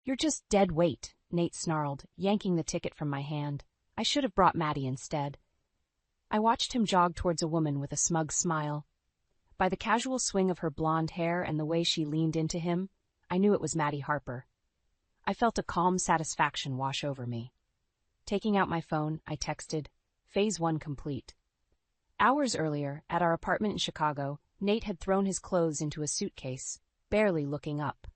You're just dead weight, Nate snarled, yanking the ticket from my hand. I should have brought Maddie instead. I watched him jog towards a woman with a smug smile. By the casual swing of her blonde hair and the way she leaned into him, I knew it was Maddie Harper. I felt a calm satisfaction wash over me. Taking out my phone, I texted, Phase 1 complete. Hours earlier, at our apartment in Chicago, Nate had thrown his clothes into a suitcase, barely looking up.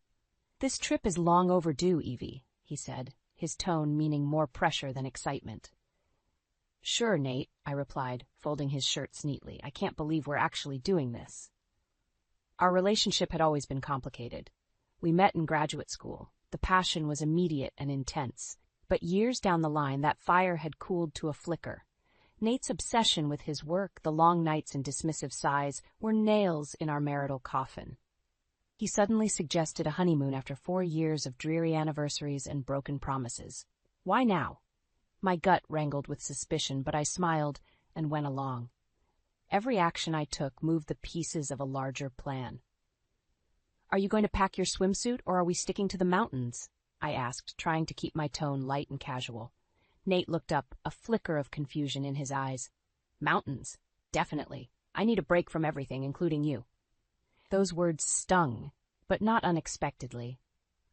This trip is long overdue, Evie, he said, his tone meaning more pressure than excitement. Sure, Nate, I replied, folding his shirts neatly. I can't believe we're actually doing this. Our relationship had always been complicated. We met in graduate school. The passion was immediate and intense, but years down the line that fire had cooled to a flicker. Nate's obsession with his work, the long nights and dismissive sighs, were nails in our marital coffin. He suddenly suggested a honeymoon after 4 years of dreary anniversaries and broken promises. Why now? My gut wrangled with suspicion, but I smiled and went along. Every action I took moved the pieces of a larger plan. Are you going to pack your swimsuit, or are we sticking to the mountains? I asked, trying to keep my tone light and casual. Nate looked up, a flicker of confusion in his eyes. Mountains? Definitely. I need a break from everything, including you. Those words stung, but not unexpectedly.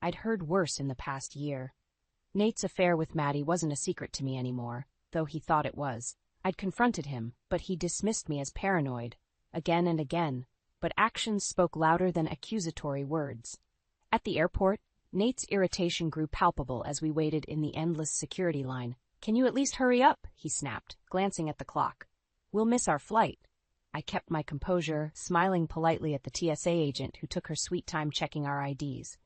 I'd heard worse in the past year. Nate's affair with Maddie wasn't a secret to me anymore, though he thought it was. I'd confronted him, but he dismissed me as paranoid, again and again, but actions spoke louder than accusatory words. At the airport, Nate's irritation grew palpable as we waited in the endless security line. Can you at least hurry up? He snapped, glancing at the clock. We'll miss our flight. I kept my composure, smiling politely at the TSA agent who took her sweet time checking our IDs.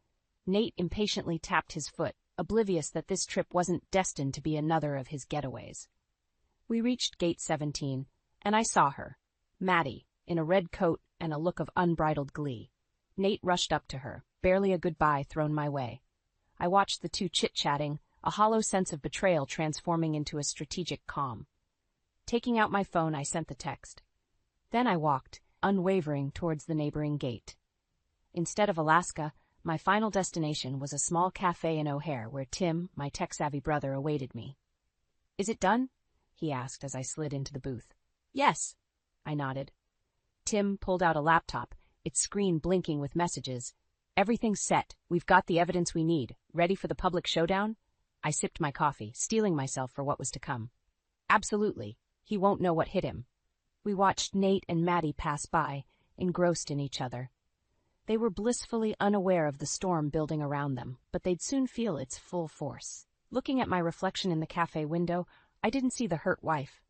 Nate impatiently tapped his foot, oblivious that this trip wasn't destined to be another of his getaways. We reached Gate 17, and I saw her, Maddie, in a red coat and a look of unbridled glee. Nate rushed up to her, barely a goodbye thrown my way. I watched the two chit-chatting, a hollow sense of betrayal transforming into a strategic calm. Taking out my phone, I sent the text. Then I walked, unwavering, towards the neighboring gate. Instead of Alaska, my final destination was a small cafe in O'Hare where Tim, my tech-savvy brother, awaited me. Is it done? He asked as I slid into the booth. Yes, I nodded. Tim pulled out a laptop, its screen blinking with messages. Everything's set. We've got the evidence we need. Ready for the public showdown? I sipped my coffee, steeling myself for what was to come. Absolutely. He won't know what hit him. We watched Nate and Maddie pass by, engrossed in each other. They were blissfully unaware of the storm building around them, but they'd soon feel its full force. Looking at my reflection in the cafe window, I didn't see the hurt wife.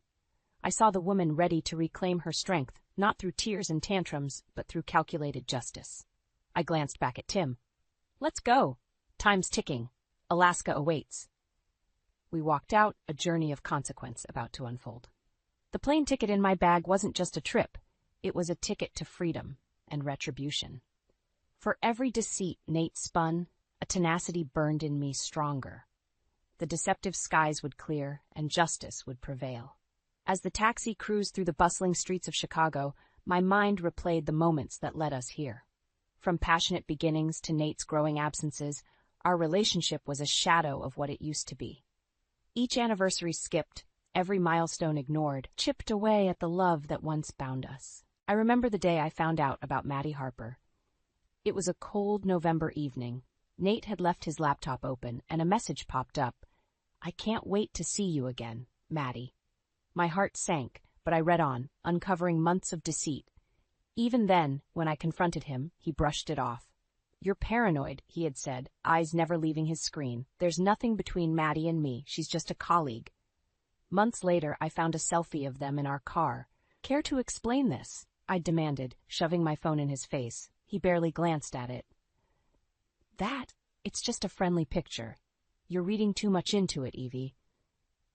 I saw the woman ready to reclaim her strength, not through tears and tantrums, but through calculated justice. I glanced back at Tim. Let's go. Time's ticking. Alaska awaits. We walked out, a journey of consequence about to unfold. The plane ticket in my bag wasn't just a trip. It was a ticket to freedom and retribution. For every deceit Nate spun, a tenacity burned in me stronger. The deceptive skies would clear, and justice would prevail. As the taxi cruised through the bustling streets of Chicago, my mind replayed the moments that led us here. From passionate beginnings to Nate's growing absences, our relationship was a shadow of what it used to be. Each anniversary skipped, every milestone ignored, chipped away at the love that once bound us. I remember the day I found out about Maddie Harper. It was a cold November evening. Nate had left his laptop open, and a message popped up. I can't wait to see you again, Maddie. My heart sank, but I read on, uncovering months of deceit. Even then, when I confronted him, he brushed it off. You're paranoid, he had said, eyes never leaving his screen. There's nothing between Maddie and me. She's just a colleague. Months later, I found a selfie of them in our car. Care to explain this? I demanded, shoving my phone in his face. He barely glanced at it. It's just a friendly picture. You're reading too much into it, Evie.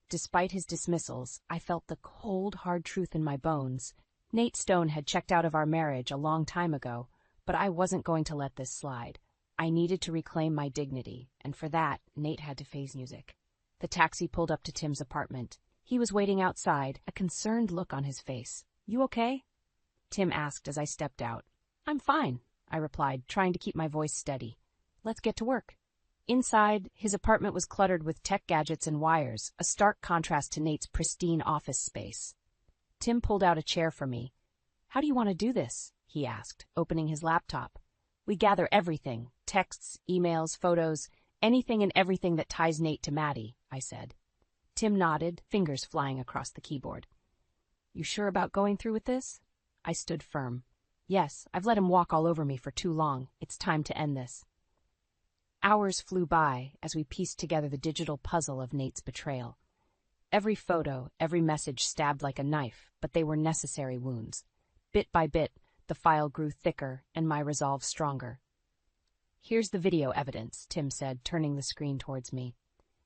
Despite his dismissals, I felt the cold, hard truth in my bones. Nate Stone had checked out of our marriage a long time ago, but I wasn't going to let this slide. I needed to reclaim my dignity, and for that, Nate had to face music. The taxi pulled up to Tim's apartment. He was waiting outside, a concerned look on his face. You okay? Tim asked as I stepped out. I'm fine, I replied, trying to keep my voice steady. Let's get to work. Inside, his apartment was cluttered with tech gadgets and wires, a stark contrast to Nate's pristine office space. Tim pulled out a chair for me. "How do you want to do this?" he asked, opening his laptop. "We gather everything, texts, emails, photos, anything and everything that ties Nate to Maddie," I said. Tim nodded, fingers flying across the keyboard. "You sure about going through with this?" I stood firm. "Yes, I've let him walk all over me for too long. It's time to end this." Hours flew by as we pieced together the digital puzzle of Nate's betrayal. Every photo, every message stabbed like a knife, but they were necessary wounds. Bit by bit, the file grew thicker and my resolve stronger. "Here's the video evidence," Tim said, turning the screen towards me.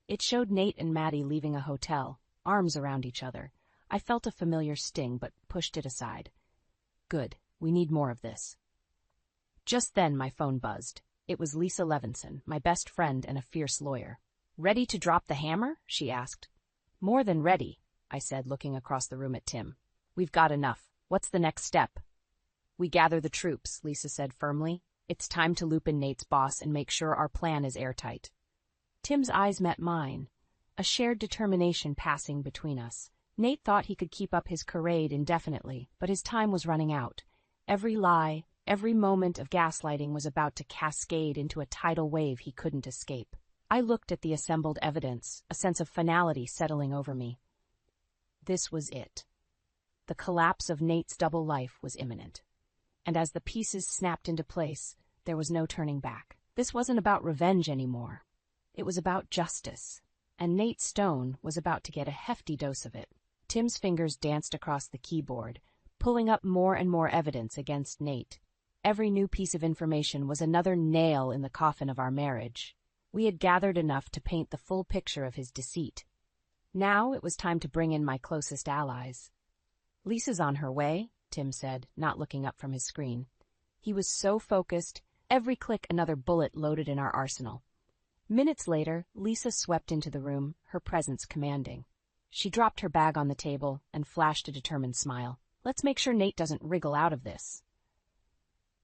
It showed Nate and Maddie leaving a hotel, arms around each other. I felt a familiar sting, but pushed it aside. Good, we need more of this. Just then my phone buzzed. It was Lisa Levinson, my best friend and a fierce lawyer. "Ready to drop the hammer?" she asked. "More than ready," I said, looking across the room at Tim. "We've got enough. What's the next step?" "We gather the troops," Lisa said firmly. "It's time to loop in Nate's boss and make sure our plan is airtight." Tim's eyes met mine, a shared determination passing between us. Nate thought he could keep up his charade indefinitely, but his time was running out. Every lie, every moment of gaslighting was about to cascade into a tidal wave he couldn't escape. I looked at the assembled evidence, a sense of finality settling over me. This was it. The collapse of Nate's double life was imminent. And as the pieces snapped into place, there was no turning back. This wasn't about revenge anymore. It was about justice, and Nate Stone was about to get a hefty dose of it. Tim's fingers danced across the keyboard, pulling up more and more evidence against Nate. Every new piece of information was another nail in the coffin of our marriage. We had gathered enough to paint the full picture of his deceit. Now it was time to bring in my closest allies. "Lisa's on her way," Tim said, not looking up from his screen. He was so focused, every click another bullet loaded in our arsenal. Minutes later, Lisa swept into the room, her presence commanding. She dropped her bag on the table and flashed a determined smile. "Let's make sure Nate doesn't wriggle out of this."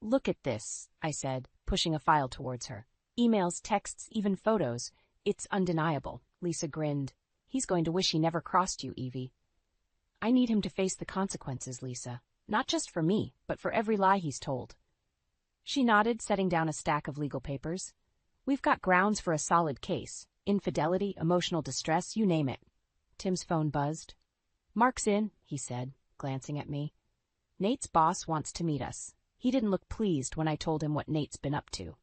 "Look at this," I said, pushing a file towards her. "Emails, texts, even photos. It's undeniable." Lisa grinned. "He's going to wish he never crossed you, Evie." "I need him to face the consequences, Lisa. Not just for me, but for every lie he's told." She nodded, setting down a stack of legal papers. "We've got grounds for a solid case. Infidelity, emotional distress, you name it." Tim's phone buzzed. "Mark's in," he said, glancing at me. "Nate's boss wants to meet us. He didn't look pleased when I told him what Nate's been up to."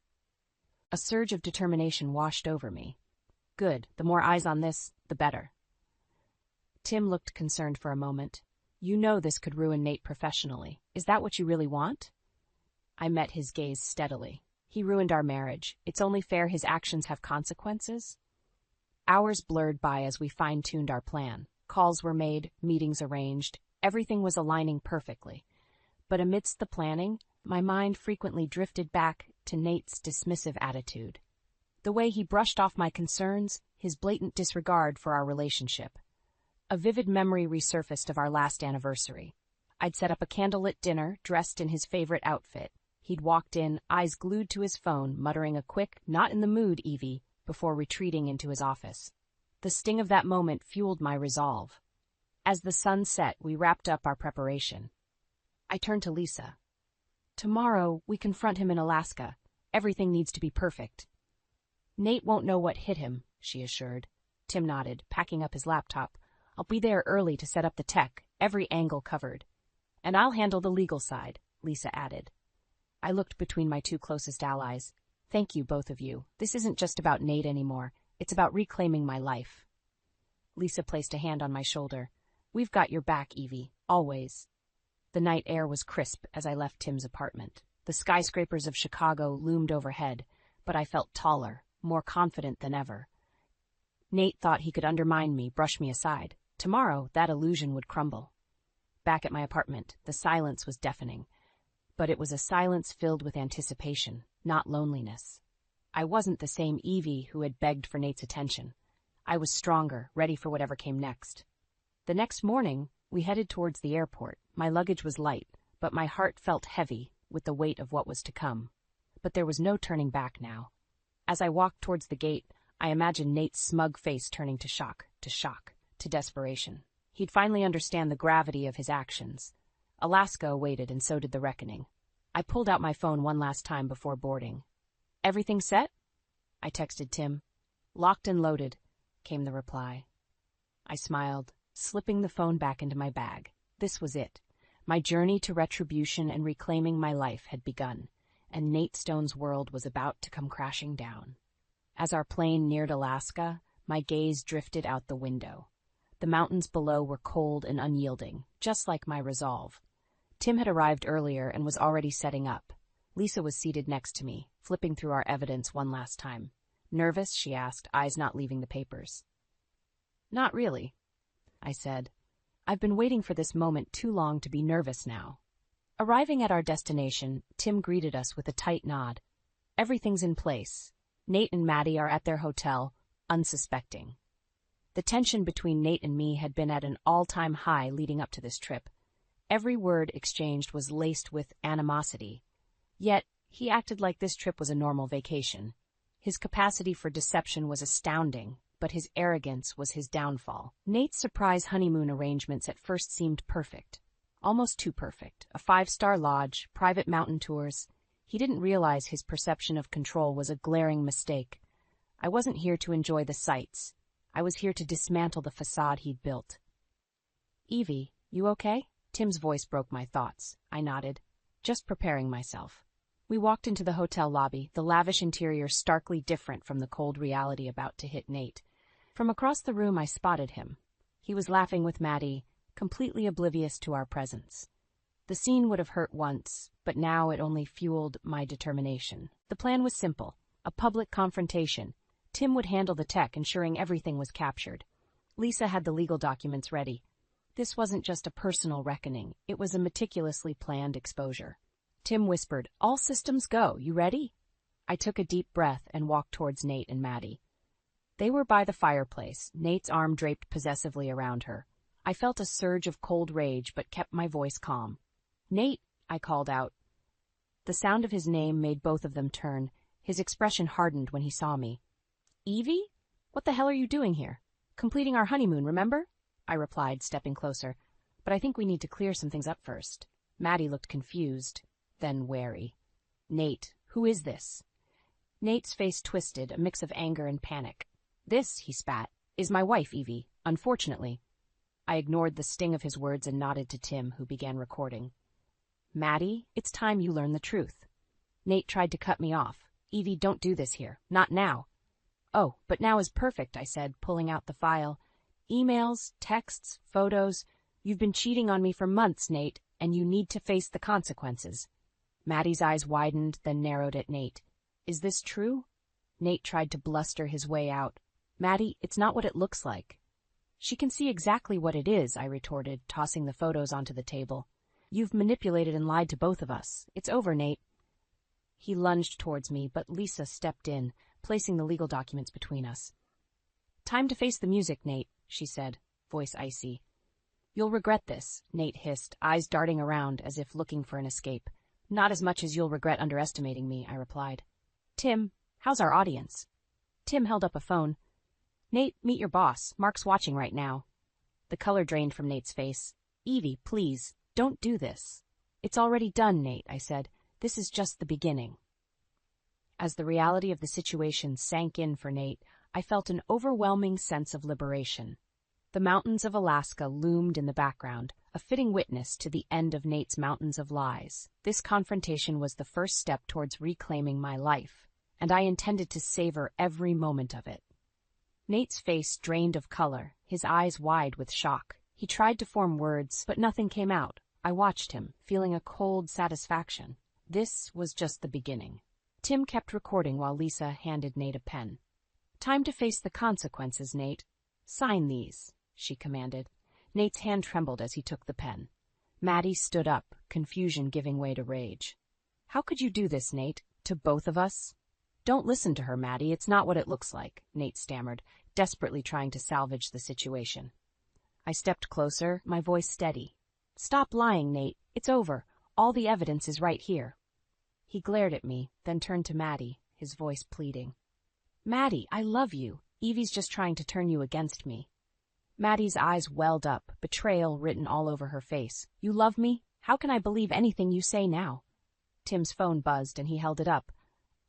A surge of determination washed over me. Good, the more eyes on this, the better. Tim looked concerned for a moment. "You know this could ruin Nate professionally. Is that what you really want?" I met his gaze steadily. "He ruined our marriage. It's only fair his actions have consequences." Hours blurred by as we fine-tuned our plan. Calls were made, meetings arranged. Everything was aligning perfectly. But amidst the planning, my mind frequently drifted back to Nate's dismissive attitude. The way he brushed off my concerns, his blatant disregard for our relationship. A vivid memory resurfaced of our last anniversary. I'd set up a candlelit dinner, dressed in his favorite outfit. He'd walked in, eyes glued to his phone, muttering a quick, "Not in the mood, Evie," before retreating into his office. The sting of that moment fueled my resolve. As the sun set, we wrapped up our preparation. I turned to Lisa. "Tomorrow, we confront him in Alaska. Everything needs to be perfect." "Nate won't know what hit him," she assured. Tim nodded, packing up his laptop. "I'll be there early to set up the tech, every angle covered. And I'll handle the legal side," Lisa added. I looked between my two closest allies. "Thank you, both of you. This isn't just about Nate anymore. It's about reclaiming my life." Lisa placed a hand on my shoulder. "We've got your back, Evie. Always." The night air was crisp as I left Tim's apartment. The skyscrapers of Chicago loomed overhead, but I felt taller, more confident than ever. Nate thought he could undermine me, brush me aside. Tomorrow, that illusion would crumble. Back at my apartment, the silence was deafening. But it was a silence filled with anticipation, not loneliness. I wasn't the same Evie who had begged for Nate's attention. I was stronger, ready for whatever came next. The next morning, we headed towards the airport. My luggage was light, but my heart felt heavy with the weight of what was to come. But there was no turning back now. As I walked towards the gate, I imagined Nate's smug face turning to shock, to desperation. He'd finally understand the gravity of his actions. Alaska awaited, and so did the reckoning. I pulled out my phone one last time before boarding. "Everything set?" I texted Tim. "Locked and loaded," came the reply. I smiled, slipping the phone back into my bag. This was it. My journey to retribution and reclaiming my life had begun, and Nate Stone's world was about to come crashing down. As our plane neared Alaska, my gaze drifted out the window. The mountains below were cold and unyielding, just like my resolve. Tim had arrived earlier and was already setting up. Lisa was seated next to me, flipping through our evidence one last time. "Nervous?" she asked, eyes not leaving the papers. "Not really," I said. "I've been waiting for this moment too long to be nervous now." Arriving at our destination, Tim greeted us with a tight nod. "Everything's in place. Nate and Maddie are at their hotel, unsuspecting." The tension between Nate and me had been at an all-time high leading up to this trip. Every word exchanged was laced with animosity. Yet, he acted like this trip was a normal vacation. His capacity for deception was astounding, but his arrogance was his downfall. Nate's surprise honeymoon arrangements at first seemed perfect. Almost too perfect. A 5-star lodge, private mountain tours. He didn't realize his perception of control was a glaring mistake. I wasn't here to enjoy the sights. I was here to dismantle the facade he'd built. "Evie, you okay?" Tim's voice broke my thoughts. I nodded. "Just preparing myself." We walked into the hotel lobby, the lavish interior starkly different from the cold reality about to hit Nate. From across the room I spotted him. He was laughing with Maddie, completely oblivious to our presence. The scene would have hurt once, but now it only fueled my determination. The plan was simple: a public confrontation. Tim would handle the tech, ensuring everything was captured. Lisa had the legal documents ready. This wasn't just a personal reckoning, it was a meticulously planned exposure. Tim whispered, "All systems go, you ready?" I took a deep breath and walked towards Nate and Maddie. They were by the fireplace, Nate's arm draped possessively around her. I felt a surge of cold rage, but kept my voice calm. "Nate," I called out. The sound of his name made both of them turn. His expression hardened when he saw me. "Evie? What the hell are you doing here?" "Completing our honeymoon, remember?" I replied, stepping closer. "But I think we need to clear some things up first." Maddie looked confused, then wary. "Nate, who is this?" Nate's face twisted, a mix of anger and panic. "This," he spat, "is my wife, Evie, unfortunately." I ignored the sting of his words and nodded to Tim, who began recording. "Maddie, it's time you learn the truth." Nate tried to cut me off. "Evie, don't do this here. Not now." "Oh, but now is perfect," I said, pulling out the file. "Emails, texts, photos. You've been cheating on me for months, Nate, and you need to face the consequences." Maddie's eyes widened, then narrowed at Nate. "Is this true?" Nate tried to bluster his way out. "Maddie, it's not what it looks like." "She can see exactly what it is," I retorted, tossing the photos onto the table. "You've manipulated and lied to both of us. It's over, Nate." He lunged towards me, but Lisa stepped in, placing the legal documents between us. "Time to face the music, Nate," she said, voice icy. "You'll regret this," Nate hissed, eyes darting around as if looking for an escape. "Not as much as you'll regret underestimating me," I replied. "Tim, how's our audience?" Tim held up a phone. "Nate, meet your boss. Mark's watching right now." The color drained from Nate's face. "Evie, please, don't do this." "It's already done, Nate," I said. "This is just the beginning." As the reality of the situation sank in for Nate, I felt an overwhelming sense of liberation. The mountains of Alaska loomed in the background, a fitting witness to the end of Nate's mountains of lies. This confrontation was the first step towards reclaiming my life, and I intended to savor every moment of it. Nate's face drained of color, his eyes wide with shock. He tried to form words, but nothing came out. I watched him, feeling a cold satisfaction. This was just the beginning. Tim kept recording while Lisa handed Nate a pen. "Time to face the consequences, Nate. Sign these," she commanded. Nate's hand trembled as he took the pen. Maddie stood up, confusion giving way to rage. "How could you do this, Nate? To both of us?" "Don't listen to her, Maddie. It's not what it looks like," Nate stammered, desperately trying to salvage the situation. I stepped closer, my voice steady. "Stop lying, Nate. It's over. All the evidence is right here." He glared at me, then turned to Maddie, his voice pleading. Maddie, I love you. Evie's just trying to turn you against me. Maddie's eyes welled up, betrayal written all over her face. You love me? How can I believe anything you say now? Tim's phone buzzed and he held it up.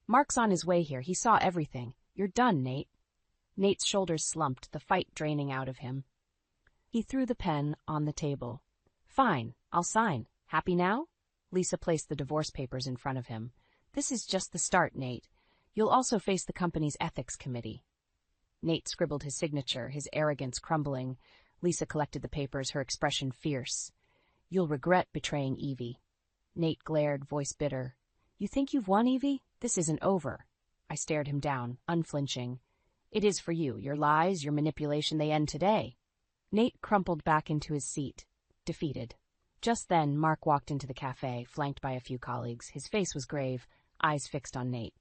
Mark's on his way here. He saw everything. You're done, Nate. Nate's shoulders slumped, the fight draining out of him. He threw the pen on the table. Fine, I'll sign. Happy now? Lisa placed the divorce papers in front of him. This is just the start, Nate. You'll also face the company's ethics committee. Nate scribbled his signature, his arrogance crumbling. Lisa collected the papers, her expression fierce. You'll regret betraying Evie. Nate glared, voice bitter. You think you've won, Evie? This isn't over. I stared him down, unflinching. It is for you. Your lies, your manipulation, they end today. Nate crumpled back into his seat, defeated. Just then, Mark walked into the cafe, flanked by a few colleagues. His face was grave, eyes fixed on Nate.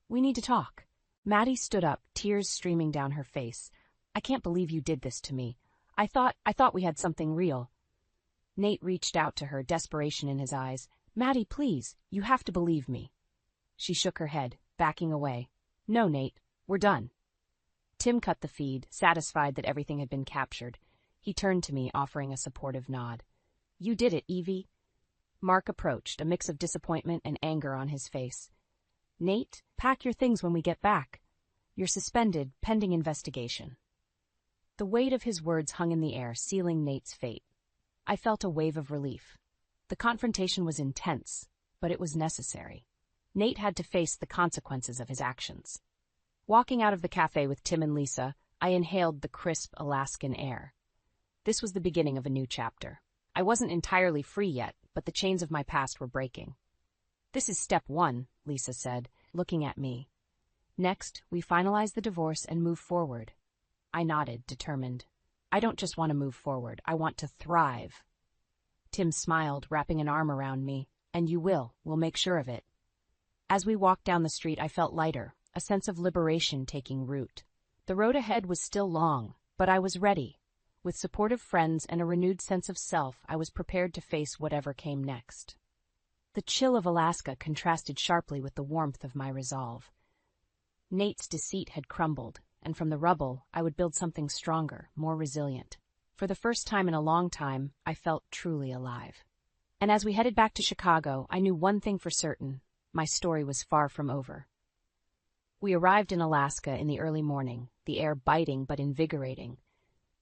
We need to talk. Maddie stood up, tears streaming down her face. I can't believe you did this to me. I thought we had something real. Nate reached out to her, desperation in his eyes. Maddie, please, you have to believe me. She shook her head, backing away. No, Nate, we're done. Tim cut the feed, satisfied that everything had been captured. He turned to me, offering a supportive nod. You did it, Evie. Mark approached, a mix of disappointment and anger on his face. Nate, pack your things when we get back. You're suspended, pending investigation. The weight of his words hung in the air, sealing Nate's fate. I felt a wave of relief. The confrontation was intense, but it was necessary. Nate had to face the consequences of his actions. Walking out of the cafe with Tim and Lisa, I inhaled the crisp Alaskan air. This was the beginning of a new chapter. I wasn't entirely free yet, but the chains of my past were breaking. This is step 1, Lisa said, looking at me. Next, we finalize the divorce and move forward. I nodded, determined. I don't just want to move forward, I want to thrive. Tim smiled, wrapping an arm around me. And you will. We'll make sure of it. As we walked down the street, I felt lighter, a sense of liberation taking root. The road ahead was still long, but I was ready. With supportive friends and a renewed sense of self, I was prepared to face whatever came next. The chill of Alaska contrasted sharply with the warmth of my resolve. Nate's deceit had crumbled, and from the rubble, I would build something stronger, more resilient. For the first time in a long time, I felt truly alive. And as we headed back to Chicago, I knew one thing for certain. My story was far from over. We arrived in Alaska in the early morning, the air biting but invigorating.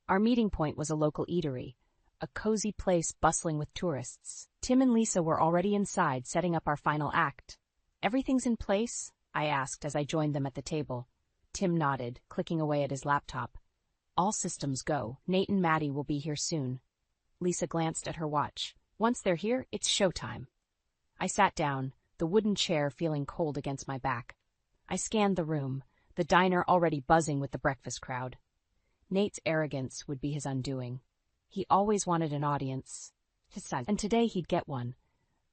Our meeting point was a local eatery, a cozy place bustling with tourists. Tim and Lisa were already inside, setting up our final act. Everything's in place? I asked as I joined them at the table. Tim nodded, clicking away at his laptop. All systems go. Nate and Maddie will be here soon. Lisa glanced at her watch. Once they're here, it's showtime. I sat down, the wooden chair feeling cold against my back. I scanned the room, the diner already buzzing with the breakfast crowd. Nate's arrogance would be his undoing. He always wanted an audience, and today he'd get one.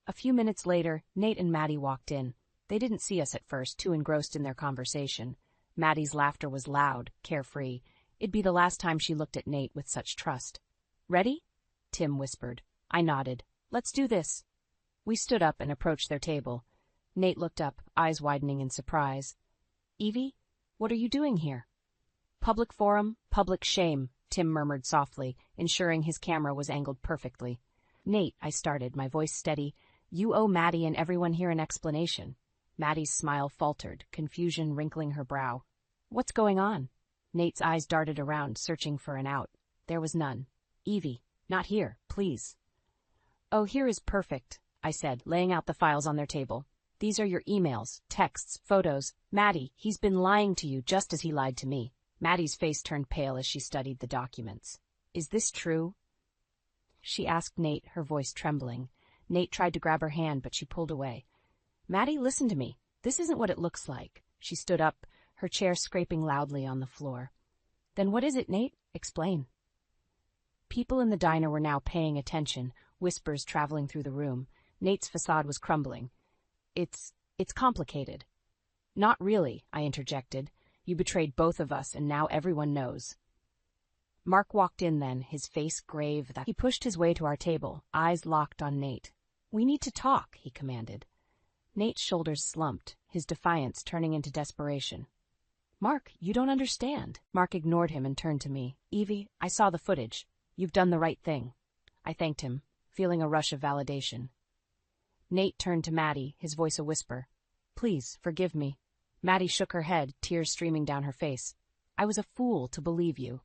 A few minutes later, Nate and Maddie walked in. They didn't see us at first, too engrossed in their conversation. Maddie's laughter was loud, carefree. It'd be the last time she looked at Nate with such trust. Ready? Tim whispered. I nodded. Let's do this. We stood up and approached their table. Nate looked up, eyes widening in surprise. Evie, what are you doing here? Public forum, public shame, Tim murmured softly, ensuring his camera was angled perfectly. Nate, I started, my voice steady. You owe Maddie and everyone here an explanation. Maddie's smile faltered, confusion wrinkling her brow. What's going on? Nate's eyes darted around, searching for an out. There was none. Evie, not here, please. Oh, here is perfect, I said, laying out the files on their table. These are your emails, texts, photos. Maddie, he's been lying to you just as he lied to me. Maddie's face turned pale as she studied the documents. Is this true? She asked Nate, her voice trembling. Nate tried to grab her hand, but she pulled away. Maddie, listen to me. This isn't what it looks like. She stood up, her chair scraping loudly on the floor. Then what is it, Nate? Explain. People in the diner were now paying attention, whispers traveling through the room. Nate's facade was crumbling. It's complicated. Not really, I interjected. You betrayed both of us, and now everyone knows. Mark walked in then, his face grave. He pushed his way to our table, eyes locked on Nate. We need to talk, he commanded. Nate's shoulders slumped, his defiance turning into desperation. Mark, you don't understand. Mark ignored him and turned to me. Evie, I saw the footage. You've done the right thing. I thanked him, feeling a rush of validation. Nate turned to Maddie, his voice a whisper. Please, forgive me. Maddie shook her head, tears streaming down her face. I was a fool to believe you.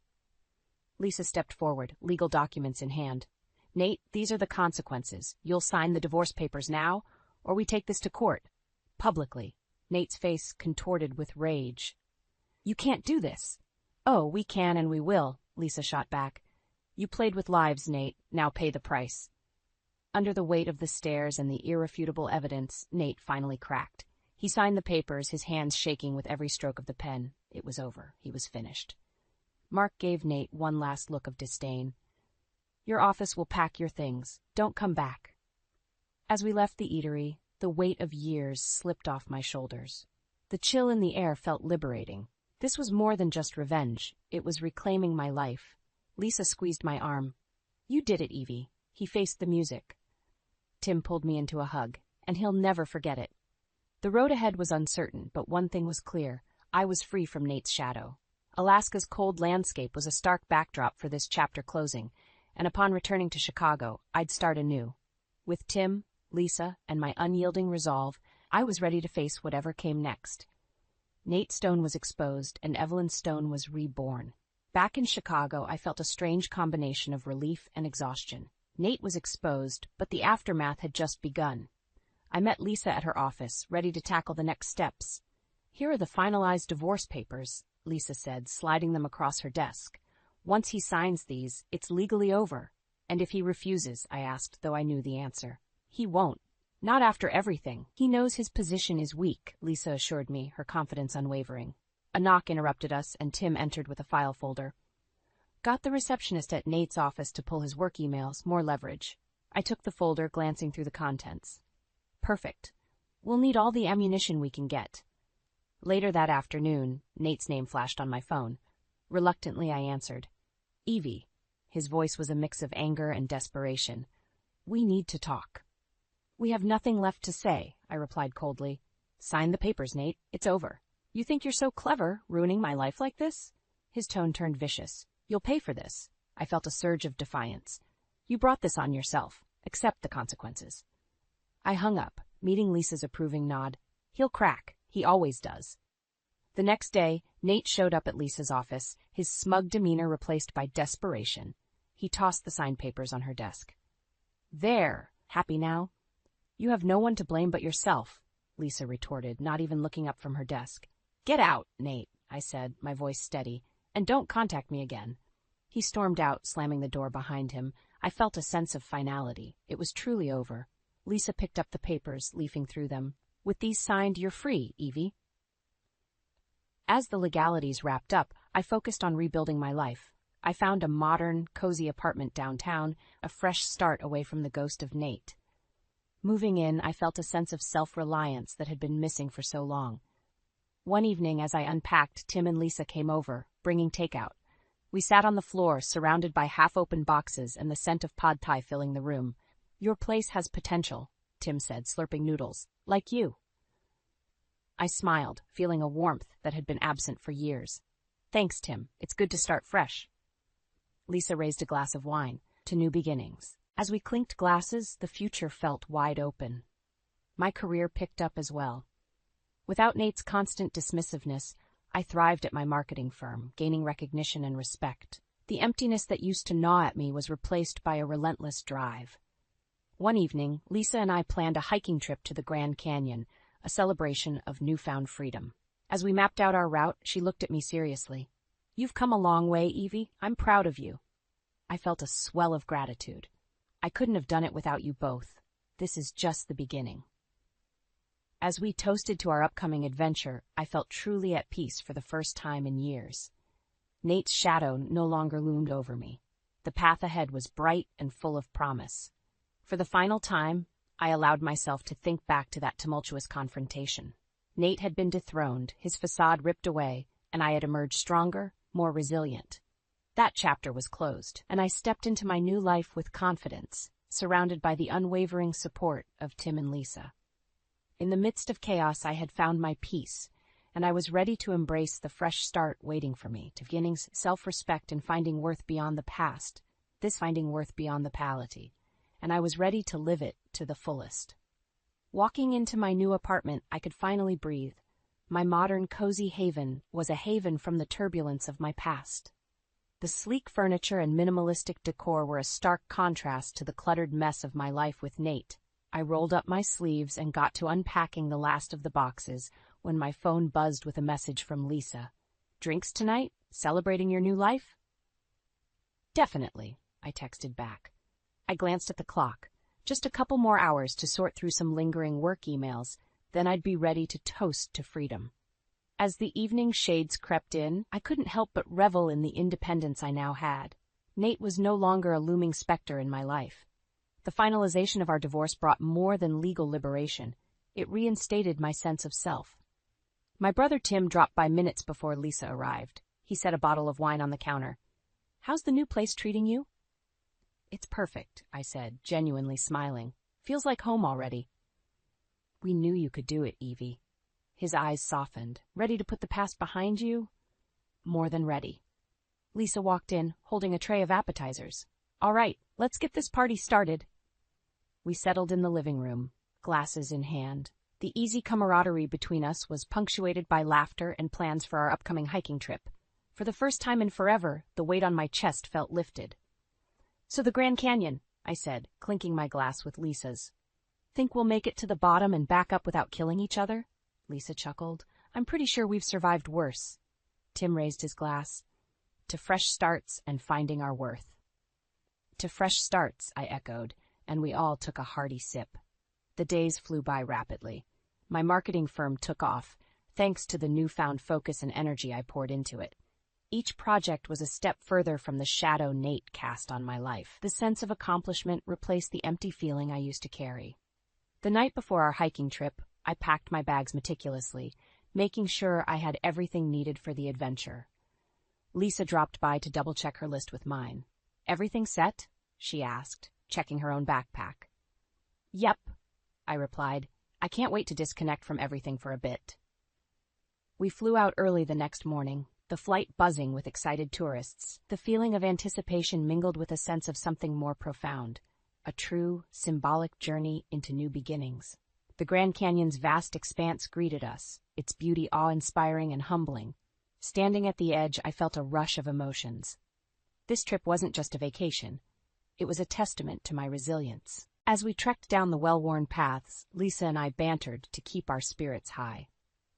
Lisa stepped forward, legal documents in hand. Nate, these are the consequences. You'll sign the divorce papers now, or we take this to court. Publicly. Nate's face contorted with rage. You can't do this. Oh, we can and we will, Lisa shot back. You played with lives, Nate. Now pay the price. Under the weight of the stares and the irrefutable evidence, Nate finally cracked. He signed the papers, his hands shaking with every stroke of the pen. It was over. He was finished. Mark gave Nate one last look of disdain. Your office will pack your things. Don't come back. As we left the eatery, the weight of years slipped off my shoulders. The chill in the air felt liberating. This was more than just revenge. It was reclaiming my life. Lisa squeezed my arm. You did it, Evie. He faced the music. Tim pulled me into a hug, and he'll never forget it. The road ahead was uncertain, but one thing was clear. I was free from Nate's shadow. Alaska's cold landscape was a stark backdrop for this chapter closing, and upon returning to Chicago, I'd start anew. With Tim, Lisa, and my unyielding resolve, I was ready to face whatever came next. Nate Stone was exposed, and Evelyn Stone was reborn. Back in Chicago, I felt a strange combination of relief and exhaustion. Nate was exposed, but the aftermath had just begun. I met Lisa at her office, ready to tackle the next steps. Here are the finalized divorce papers, Lisa said, sliding them across her desk. Once he signs these, it's legally over. And if he refuses, I asked, though I knew the answer. He won't. Not after everything. He knows his position is weak, Lisa assured me, her confidence unwavering. A knock interrupted us, and Tim entered with a file folder. Got the receptionist at Nate's office to pull his work emails, more leverage. I took the folder, glancing through the contents. Perfect. We'll need all the ammunition we can get. Later that afternoon, Nate's name flashed on my phone. Reluctantly, I answered. Evie. His voice was a mix of anger and desperation. We need to talk. We have nothing left to say, I replied coldly. Sign the papers, Nate. It's over. You think you're so clever, ruining my life like this? His tone turned vicious. You'll pay for this. I felt a surge of defiance. You brought this on yourself. Accept the consequences. I hung up, meeting Lisa's approving nod. He'll crack. He always does. The next day, Nate showed up at Lisa's office, his smug demeanor replaced by desperation. He tossed the signed papers on her desk. There. Happy now? You have no one to blame but yourself, Lisa retorted, not even looking up from her desk. Get out, Nate, I said, my voice steady, and don't contact me again. He stormed out, slamming the door behind him. I felt a sense of finality. It was truly over. Lisa picked up the papers, leafing through them. With these signed, you're free, Evie. As the legalities wrapped up, I focused on rebuilding my life. I found a modern, cozy apartment downtown, a fresh start away from the ghost of Nate. Moving in, I felt a sense of self-reliance that had been missing for so long. One evening, as I unpacked, Tim and Lisa came over, bringing takeout. We sat on the floor, surrounded by half-open boxes and the scent of pad thai filling the room. Your place has potential, Tim said, slurping noodles. Like you. I smiled, feeling a warmth that had been absent for years. Thanks, Tim. It's good to start fresh. Lisa raised a glass of wine. To new beginnings. As we clinked glasses, the future felt wide open. My career picked up as well. Without Nate's constant dismissiveness, I thrived at my marketing firm, gaining recognition and respect. The emptiness that used to gnaw at me was replaced by a relentless drive. One evening, Lisa and I planned a hiking trip to the Grand Canyon, a celebration of newfound freedom. As we mapped out our route, she looked at me seriously. You've come a long way, Evie. I'm proud of you. I felt a swell of gratitude. I couldn't have done it without you both. This is just the beginning. As we toasted to our upcoming adventure, I felt truly at peace for the first time in years. Nate's shadow no longer loomed over me. The path ahead was bright and full of promise. For the final time, I allowed myself to think back to that tumultuous confrontation. Nate had been dethroned, his facade ripped away, and I had emerged stronger, more resilient. That chapter was closed, and I stepped into my new life with confidence, surrounded by the unwavering support of Tim and Lisa. In the midst of chaos, I had found my peace, and I was ready to embrace the fresh start waiting for me, to beginnings, self-respect, and finding worth beyond the past, this finding worth beyond the palate, and I was ready to live it to the fullest. Walking into my new apartment, I could finally breathe. My modern, cozy haven was a haven from the turbulence of my past. The sleek furniture and minimalistic decor were a stark contrast to the cluttered mess of my life with Nate. I rolled up my sleeves and got to unpacking the last of the boxes when my phone buzzed with a message from Lisa. "Drinks tonight? Celebrating your new life?" "Definitely," I texted back. I glanced at the clock. Just a couple more hours to sort through some lingering work emails, then I'd be ready to toast to freedom. As the evening shades crept in, I couldn't help but revel in the independence I now had. Nate was no longer a looming specter in my life. The finalization of our divorce brought more than legal liberation. It reinstated my sense of self. My brother Tim dropped by minutes before Lisa arrived. He set a bottle of wine on the counter. "How's the new place treating you?" "It's perfect," I said, genuinely smiling. "Feels like home already." "We knew you could do it, Evie." His eyes softened. "Ready to put the past behind you?" "More than ready." Lisa walked in, holding a tray of appetizers. "All right, let's get this party started." We settled in the living room, glasses in hand. The easy camaraderie between us was punctuated by laughter and plans for our upcoming hiking trip. For the first time in forever, the weight on my chest felt lifted. "So the Grand Canyon," I said, clinking my glass with Lisa's. "Think we'll make it to the bottom and back up without killing each other?" Lisa chuckled. "I'm pretty sure we've survived worse." Tim raised his glass. "To fresh starts and finding our worth." "To fresh starts," I echoed, and we all took a hearty sip. The days flew by rapidly. My marketing firm took off, thanks to the newfound focus and energy I poured into it. Each project was a step further from the shadow Nate cast on my life. The sense of accomplishment replaced the empty feeling I used to carry. The night before our hiking trip, I packed my bags meticulously, making sure I had everything needed for the adventure. Lisa dropped by to double-check her list with mine. "Everything set?" she asked, checking her own backpack. "Yep," I replied. "I can't wait to disconnect from everything for a bit." We flew out early the next morning, the flight buzzing with excited tourists. The feeling of anticipation mingled with a sense of something more profound, a true, symbolic journey into new beginnings. The Grand Canyon's vast expanse greeted us, its beauty awe-inspiring and humbling. Standing at the edge, I felt a rush of emotions. This trip wasn't just a vacation. It was a testament to my resilience. As we trekked down the well-worn paths, Lisa and I bantered to keep our spirits high.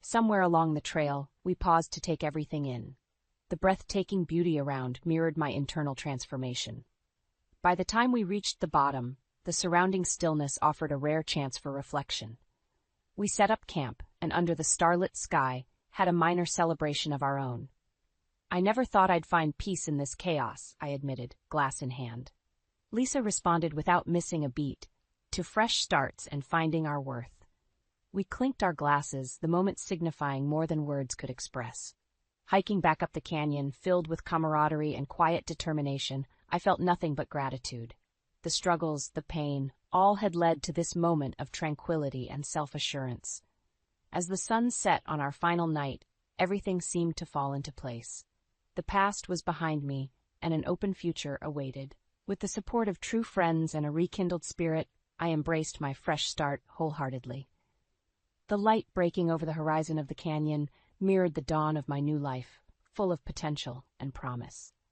Somewhere along the trail, we paused to take everything in. The breathtaking beauty around mirrored my internal transformation. By the time we reached the bottom, the surrounding stillness offered a rare chance for reflection. We set up camp, and under the starlit sky, had a minor celebration of our own. "I never thought I'd find peace in this chaos," I admitted, glass in hand. Lisa responded without missing a beat, "To fresh starts and finding our worth." We clinked our glasses, the moment signifying more than words could express. Hiking back up the canyon, filled with camaraderie and quiet determination, I felt nothing but gratitude. The struggles, the pain, all had led to this moment of tranquility and self-assurance. As the sun set on our final night, everything seemed to fall into place. The past was behind me, and an open future awaited. With the support of true friends and a rekindled spirit, I embraced my fresh start wholeheartedly. The light breaking over the horizon of the canyon mirrored the dawn of my new life, full of potential and promise.